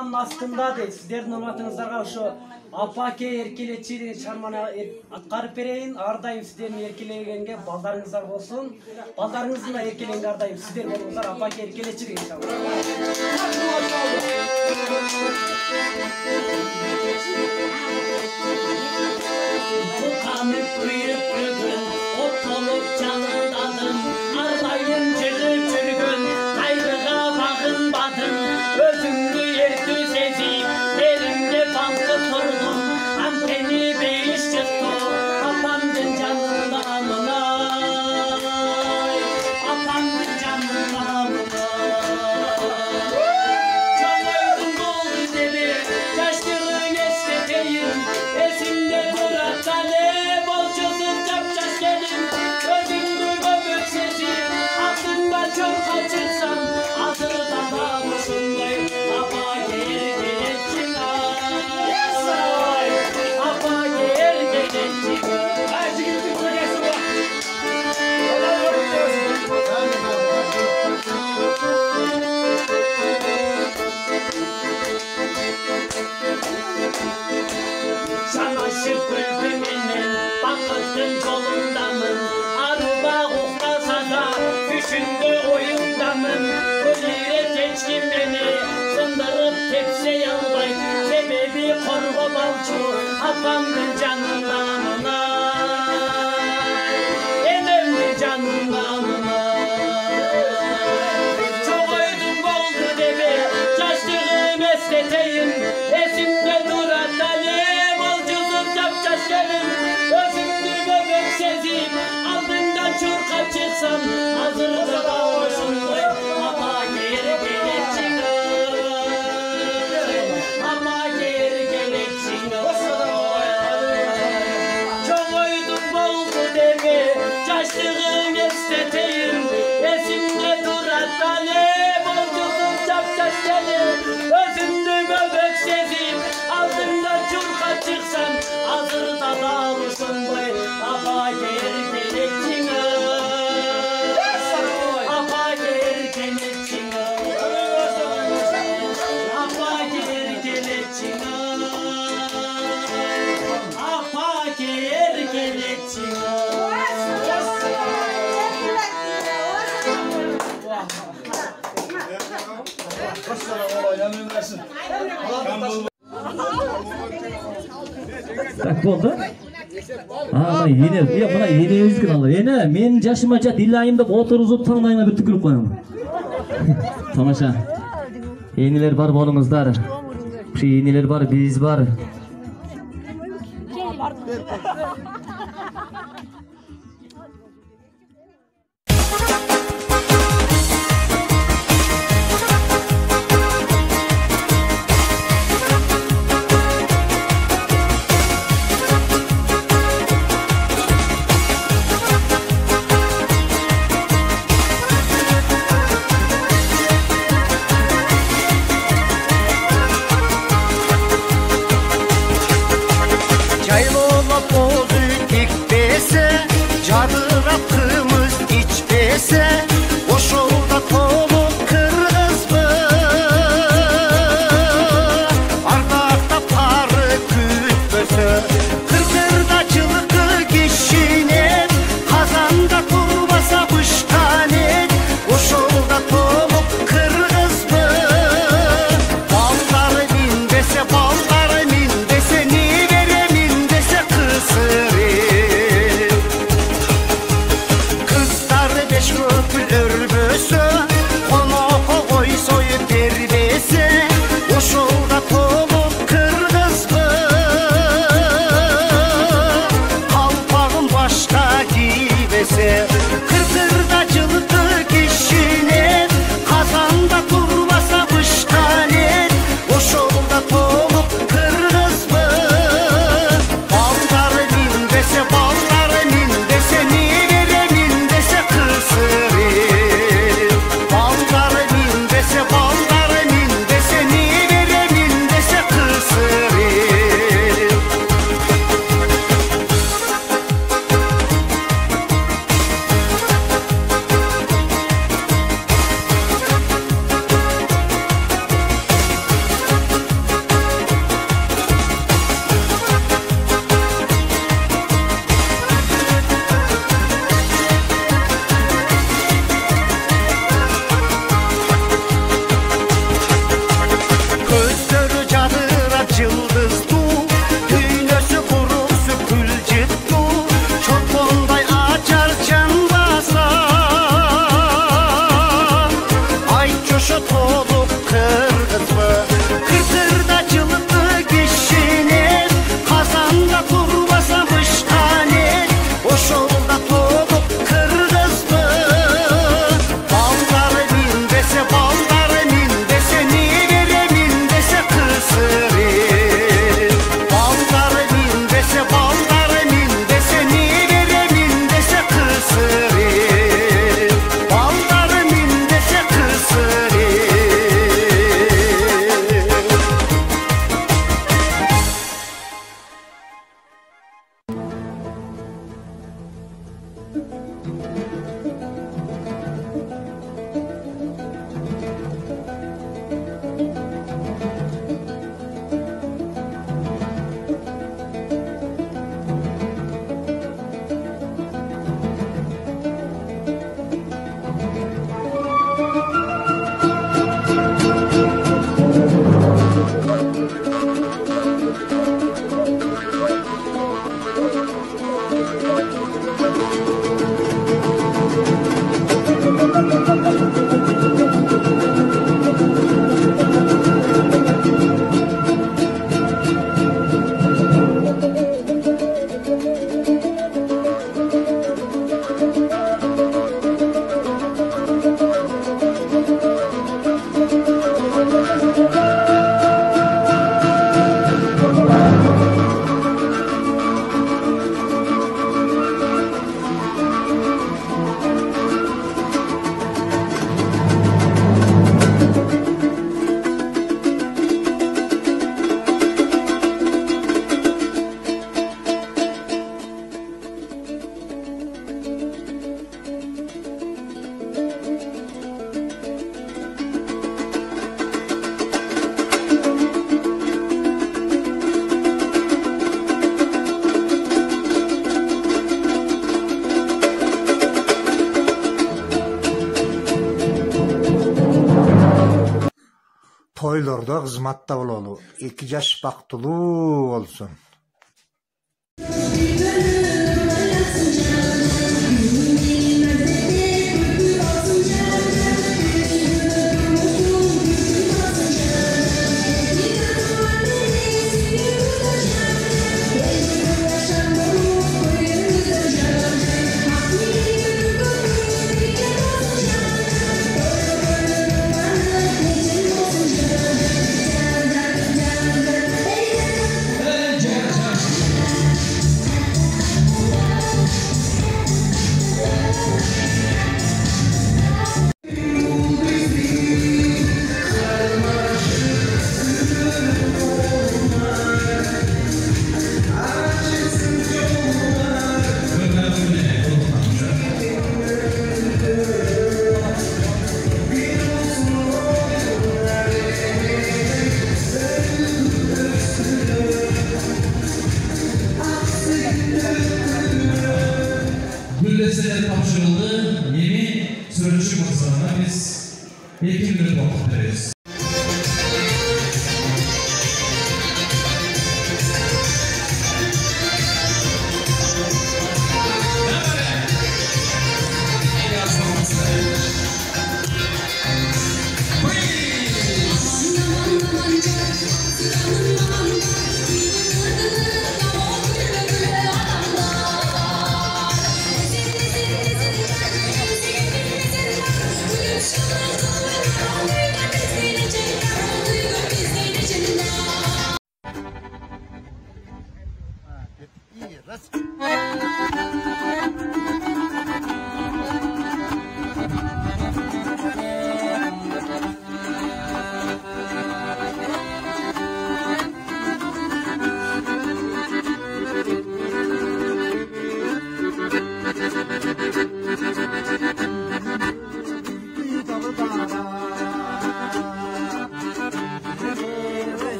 Анын астында дейт сиздердин урматыңыздарга ошо апаке эркелечи деген чыгарманы аткарып берейин. Ар дайым сиздердин эркелегенге балдарыңыздар болсун. Балдарыңыздын да эркелегенге ар дайым сиздер болуңуздар. Апаке эркелечи деген чыгарма. Kanıp kuyup bugün otolup canındadım. Ardayım cırıp çürgün kaygıga bakınmadım. Özümlü yertü sezip elimde bankı turdum. Anteni beyiş çıktı apamdın canındamunay. Apamdın canındamunay. Çok öldüm oldu dedi yaşlılığın esteteyim. Esimde durak talep olçasın çapçaş gelin. Özümlü göbek sesi aklımda çok kaçırsam hazırda kalmışımday. Apa geri geleceksin ay. Apa geri geleceksin ay. Hadi gittik buraya sabah. Çamaşır bölümünün bakıttın kolundamın. Arıba uğrasa da düşündü oyundamın. Kulire geçkin beni sındırıp tepse yalvay. Sebebi korku balçu apamdın canından ay. Enemli canından ay. Çok oydum oldu deme yaşlığım esteteyim. Esimde duran talep olcuzum çapçaş gelin. Özümlü göbek sezip aldından çurka çıksam hazırda kavuşumday. Ama geri geleceksin ay. Ama geri geleceksin ay. Çok oydum oldu deme yaşlığım esteteyim. Esimde duran talep olcuzum çapçaş gelin. Özümlü göbek sezip aldından çurka çıksam hazırda kavuşumday. Apa geri geleceksin ay. Apa geri geleceksin ay. Apa geri geleceksin ay. Apa geri geleceksin ay. Так болды. Мына ене, мына енеңіздікін алды. Ене, мен жашыма жат илайым деп отырғызып таңдайына бір түкіріп қоямын. Тамаша. Енелер бар болыңыздар. Енелер бар, біз бар. Çaylı olup toylorda kızmatta bololu. 2 yaş baktıluu olsun. Gülleseler tapşırıldı. Yeni sözcü masalarına biz 2 minut vakit veriyoruz.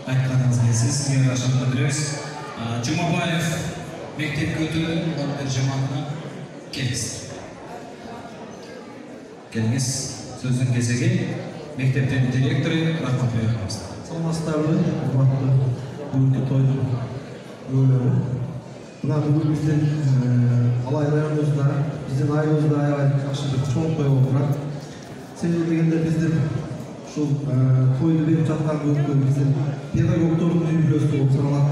Айтқаныңыз келсе сізге рахмет білдіреміз. Жұмабаев мектепке өтуі балалар жамағатына келіңіз. Келіңіз, сөздің кезеге мектептен директоры рахмет береміз. Саламатсыздарбы, құрметті бүгінгі тойдың иелері. Мына бүгін бізден Алай районымызда, бізден айымызда аябай жақсы бір чоң той болып тұрады. Себебі дегенде біздер ушул тойду берип жаткан бүгүнкү биздин педагогдордун үйүлөсү болуп саналат.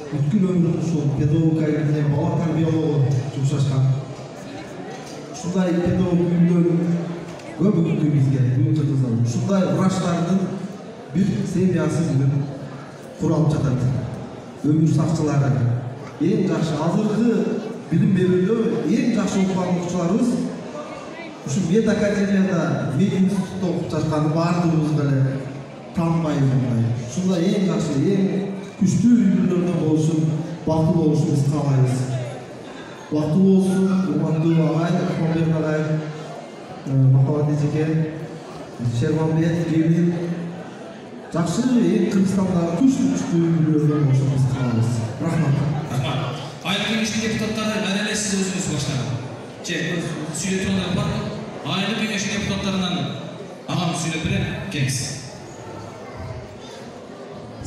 Бүткүл өмүрүн ушул педагогика илимине, бала тарбиялоого жумшашкан. Ушундай педагог үйүлөрүн бүгүнкү бизге бүгүнкү кыздар ушундай врачтардын бир семьясы бүгүн куралып жатат. Өмүр сакчылары эң жакшы азыркы билим берүүдө эң жакшы окуган окуучуларыбыз ушу медакадемияда мединститутта окуп жатканы баардыгыбызга эле таанбайбыз. Ушундай эң жакшы эң күчтүү үй-бүлөлөрдөн болушун бактылуу болушубузду каалайбыз. Бактылуу болсун, урматтуу агай, Ахматбек агай, Махабат эжеке, Шерманбек, Келин, жакшы эң Кыргызстандагы күчтүү үй-бүлөлөрдөн болушубузду каалайбыз. Рахмат. Рахмат. Айыл кеңешинин депутаттары әрелес өзүңүз баштаган. Сүйлөп тургандар барбы? Айыл кеңешинин депутаттарынан агам сүйлөп берет, кеңес.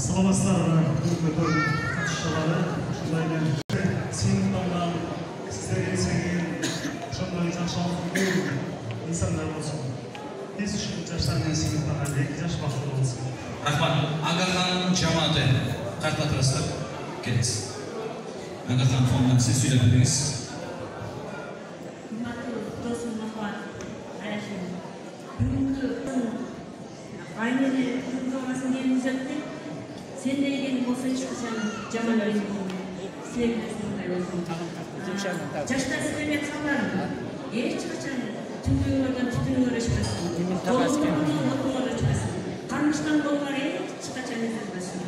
Саламатсыздарбы, өкмөттөр катышчылары, ушундай эле сыйынтымдан сиздерге сеңген ошондой жакшылыктуу инсандар болсун. Биз ушул жаштар менен сыйынтымдан 2 жаш бактылуу болсун. Рахмат. Агахан жамааты каттатырсыздар, кеңес. Агахан фондун сиз сүйлөп бериңиз. Sen de gelin olsa çıkacağım Cemal Özgür'ün sevgilisinde olsun. Çaşta size yapsanlar mı? Yeri çıkacağım. Tüm yollardan tütün uğraşmasın. Doğumluğundan bakım uğraşmasın. Karmıştan bollar yeri çıkacağım izlemesin.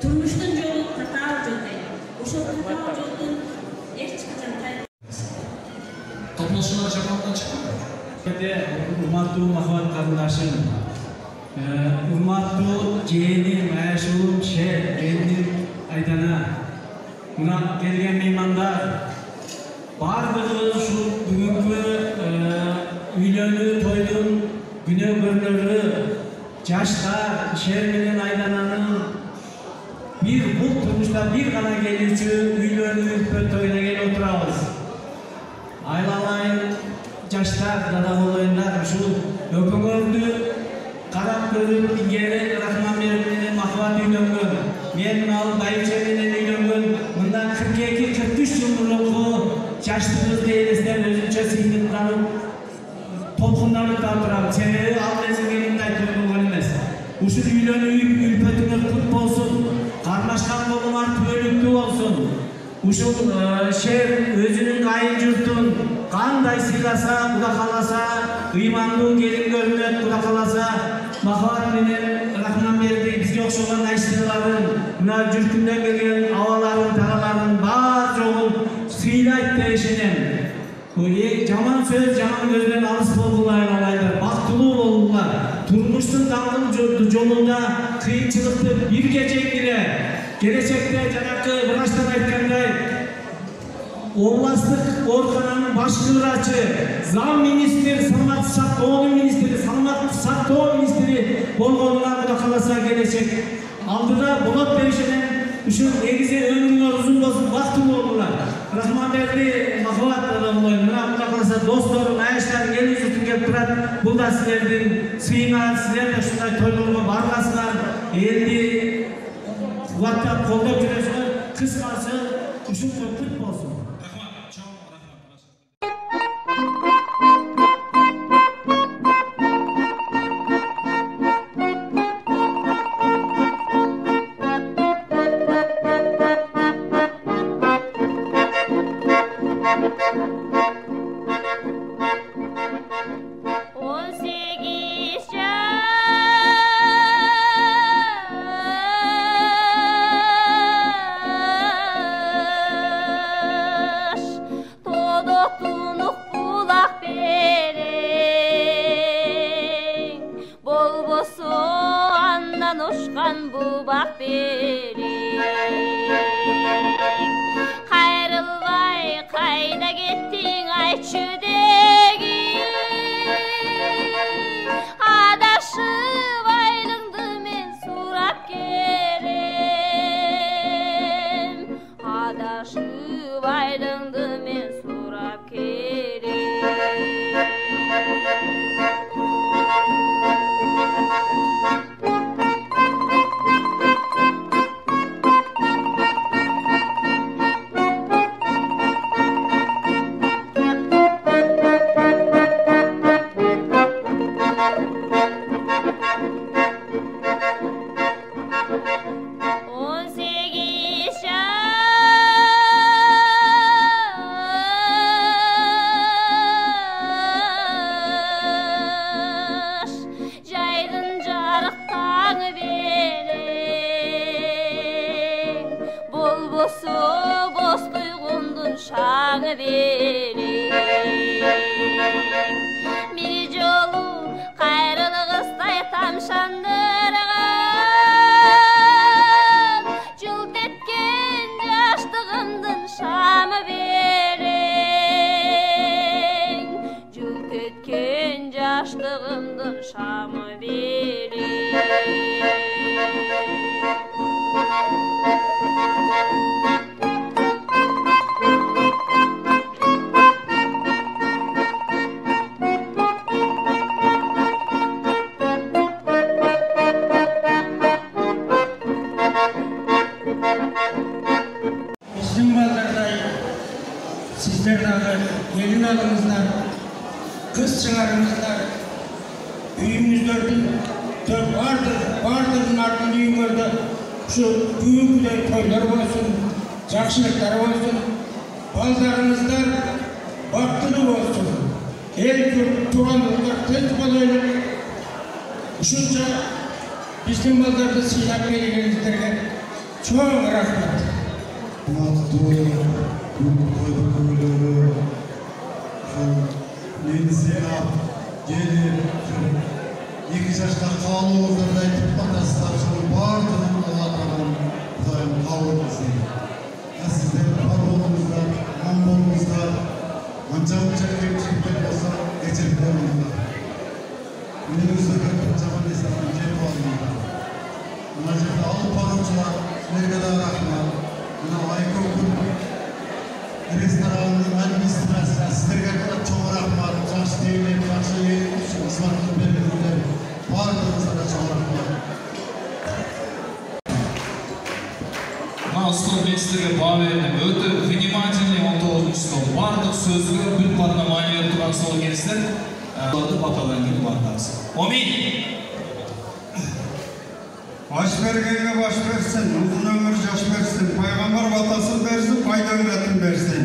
Turmuştan yolu tatağı yolda. O şol tatağı yoldan yeri çıkacağım. Topluluşlar Japon'dan çıktı mı? Урматтуу Махабат карындашым, урматтуу жээним, аяшуум, шер, келиним Айдана, мына келген меймандар, бардыгыбыз ушул бүгүнкү үйлөнүү тойдун күнөөкөрлөрү, жаштар, Шер менен Айдананын бир бул турмушта бир гана келүүчү үйлөнүү тойуна келип отурабыз. Айлалайын жаштар, дада болоюндар, ушул өкмөттү карап көрүп, илгери Рахманбек менен Махабат үйлөнгөн, мен ал Байче менен үйлөнгөн, мындан 42-43 жыл мурунку жаштыгыбызды элестеп өзүнчө сыйынтып, толкунданып турам. Себеби ал мезгилде мындай той болгон эмес. Ушул үйлөнүү үлпөтүңөр кут болсун, кармашкан болуңар түбөлүктүү болсун. Ушул Шер өзүнүн айыл журтун кандай сыйласа, Куда кааласа, ыймандуу келин көрүнөт, Куда кааласа, Махабат менен Рахманбекти бизге окшогон айштырларын, мына жүркүндөн келген абаларын, тагаларын бар жогун сыйлайт деп ишенем. Жаман сөз, жаман көздөн алыс болгулар, алайлар, бактылуу болгулар. Турмуштун даңгыл жолунда кыйынчылыкты бирге жеңгиле. Келечекте жанакы врачтар айткандай, областтык оорукананын башкы врачы, зам министр, саламаттык сактоо министри болгонуна Куда кааласа келечек алдыда болот деп ишенем. Ушул негизи өмүрүңөр узун болсун, бактылуу болуңар. Рахманбекти Махабат болоюн. Мына Куда кааласа досторум, аяштар элибиздин келип турат. Бул да силердин сыйыңар, силер да ушундай тойлорго баргасыңар. Элди кубаттап колдоп жүрөсүңөр. Кыскасы ушул той кут болсун. sağı verin. Bir jolu kayrılı kıstay tamşandırgın, cult etken yaştığımdın şamı verin. Cult etken yaştığımdın şamı verin. Bizim ballarda sizler dağı gelin alыңızlar, kız çıkarыңızlar, үйүңүздөрдүн бардырын артын үйүңөрдө şu бүгүнкүдөй тойлор болсун, жакшылыктар болсун, балдарыңыздар бактылуу болсун, эл журт тууган улдар тынч болойлу. Ушунча биздин балдарды сыйлап бергениңиздерге чоң рахмат. Meni sıyap, gelip, 2 yaşta kalığınızda aytıp batasızlar, şunu bardırın Allah'tan Kudayım kavurmasın. Sizlerin parolunuzda, mambolunuzda, anca kemçilikler olsa geçirikler olurlar. Önümüzde görüp zaman esnafın cep alınlar. Buna cepte alıp parolcular, ne kadar rahmat, buna ayık okul, restoranın administrasyon, sizlerge kadar çok rahmat, karşı devlet, karşı yerin için ısmartını belirler. Bardığınızda da çok rahmat. Stol ben sizlerge bağ verdim. Öte vнимательный 19 stol. Bardıq sözlüğü bir parına mani verip duran stol gelsinler. Batadan gibi bardağız. Amin. Baş vergenge baş versin, uzun ömür yaş versin, paygambar batasın versin, fayda öğretim versin.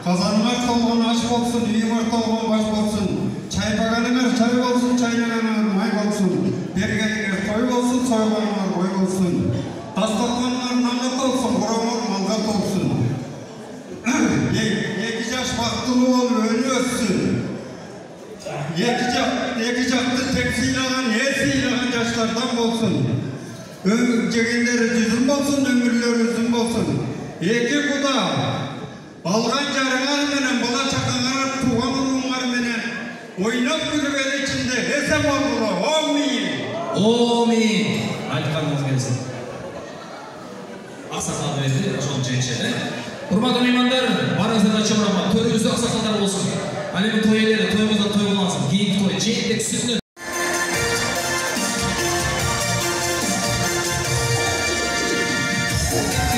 Kazanlar tolğun aş olsun, uyumar tolğun baş olsun. Çaypaganeler çay olsun, çaylananlar may olsun. Bergenler toy olsun, soyganlar boy olsun. Tastaklanlar namat olsun, kuramar malgat olsun. 2 yaş baktılı ol, önü ötsün. 2 jaktı tek sıylagan, her sıylagan yaşlardan olsun. Ömürcegenleri düzüm olsun, ömürleri üzüm olsun. 2 kuda, algan jarıngар menen, bala çakаңар, tuğan ulungar menen, oynap yürüben içinde, esem oldu. Amin. Amin. Aytkanınız gelsin. Aksakal verdi, ошол чечеде. Урматтуу меймандар, барыңыздар да чоңураак, төрүбүздө аксакалдар болсун. Ал эми той эле, тойбузда той болмасын. Кийинки той, жээктек сүтүнө Thank you.